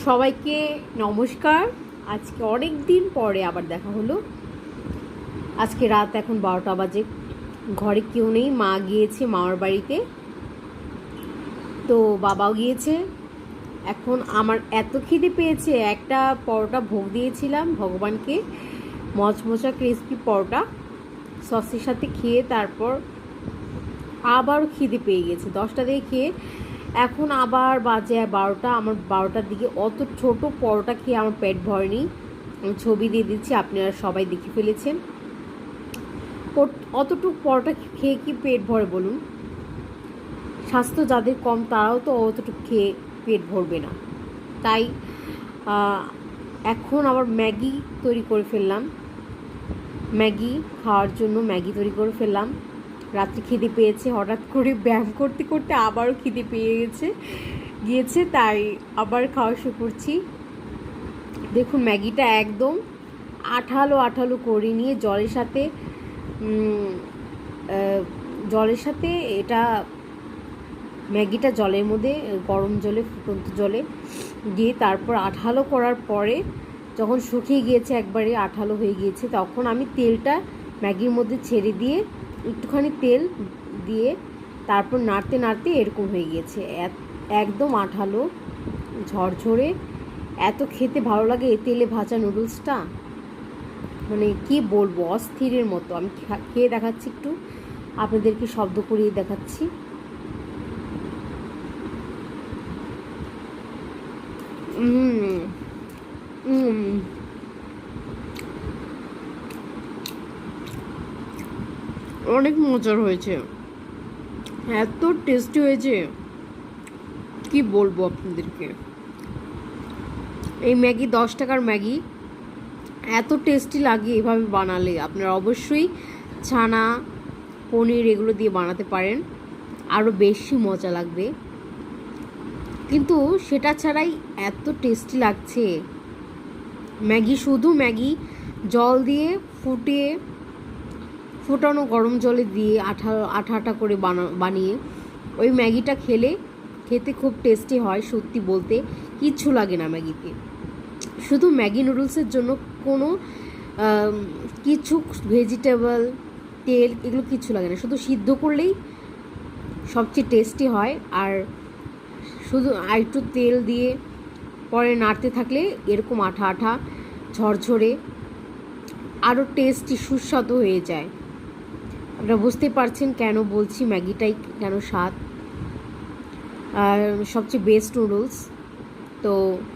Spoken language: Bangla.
সবাইকে নমস্কার। আজকে অনেক দিন পরে আবার দেখা হলো। আজকে রাত এখন 12টা বাজে, ঘরে কেউ নেই, মা গিয়েছে মামার বাড়িতে, তো বাবাও গিয়েছে। এখন আমার এত খিদে পেয়েছে, একটা পরোটা ভোগ দিয়েছিলাম ভগবানকে, মচমচা ক্রিস্পি পরোটা সসের সাথে খেয়ে তারপর আবারও খিদে পেয়ে গেছে। 10টা দিয়ে খেয়ে এখন আবার বাজে 12টা। আমার 12টার দিকে অত ছোট পরোটা খেয়ে আমার পেট ভরেনি। আমি ছবি দিয়ে দিচ্ছি, আপনারা সবাই দেখে ফেলেছেন। অতটুকু পরোটা খেয়ে কি পেট ভরে বলুন? স্বাস্থ্য যাদের কম তারাও তো অতটুকু খেয়ে পেট ভরবে না। তাই এখন আবার ম্যাগি তৈরি করে ফেললাম, ম্যাগি খাওয়ার জন্য ম্যাগি তৈরি করে ফেললাম। রাত্রে খিদে পেয়েছে, হঠাৎ করে ব্যায়াম করতে করতে আবারও খিদে পেয়ে গিয়েছে, তাই আবার খাওয়া শুরু করছি। দেখুন ম্যাগিটা একদম আঠালো আঠালো করে নিয়ে জলের সাথে এটা ম্যাগিটা জলের মধ্যে, গরম জলে, ফুটন্ত জলে দিয়ে তারপর আঠালো করার পরে যখন শুকিয়ে গিয়েছে, একবারে আঠালো হয়ে গিয়েছে, তখন আমি তেলটা ম্যাগির মধ্যে ছেড়ে দিয়ে একটুখানি তেল দিয়ে তারপর নাড়তে নাড়তে এরকম হয়ে গিয়েছে, একদম আঠালো ঝরঝরে। এত খেতে ভালো লাগে এই তেলে ভাজা নুডলসটা, মানে কি বলবো, অস্থিরের মতো। আমি খেয়ে দেখাচ্ছি, একটু আপনাদেরকে শব্দ করিয়ে দেখাচ্ছি। অনেক মজার হয়েছে, এত টেস্টি হয়েছে, কি বলবো আপনাদেরকে। এই ম্যাগি 10 টাকার ম্যাগি এত টেস্টি লাগে এভাবে বানালে। আপনারা অবশ্যই ছানা, পনির এগুলো দিয়ে বানাতে পারেন, আরও বেশি মজা লাগবে। কিন্তু সেটা ছাড়াই এত টেস্টি লাগছে। ম্যাগি, শুধু ম্যাগি জল দিয়ে ফুটানো গরম জলে দিয়ে আঠা আঠা করে বানিয়ে ওই ম্যাগিটা খেতে খুব টেস্টি হয়। সত্যি বলতে কিচ্ছু লাগে না ম্যাগিতে, শুধু ম্যাগি নুডলসের জন্য কোনো কিছু ভেজিটেবল, তেল এগুলো কিচ্ছু লাগে না, শুধু সিদ্ধ করলেই সবচেয়ে টেস্টি হয়। আর শুধু একটু তেল দিয়ে পরে নাড়তে থাকলে এরকম আঠা আঠা ঝরঝরে আরও টেস্টি সুস্বাদু হয়ে যায়। আপনারা বুঝতে পারছেন কেন বলছি ম্যাগিটাই কেন স্বাদ আর সবচেয়ে বেস্ট নুডলস। তো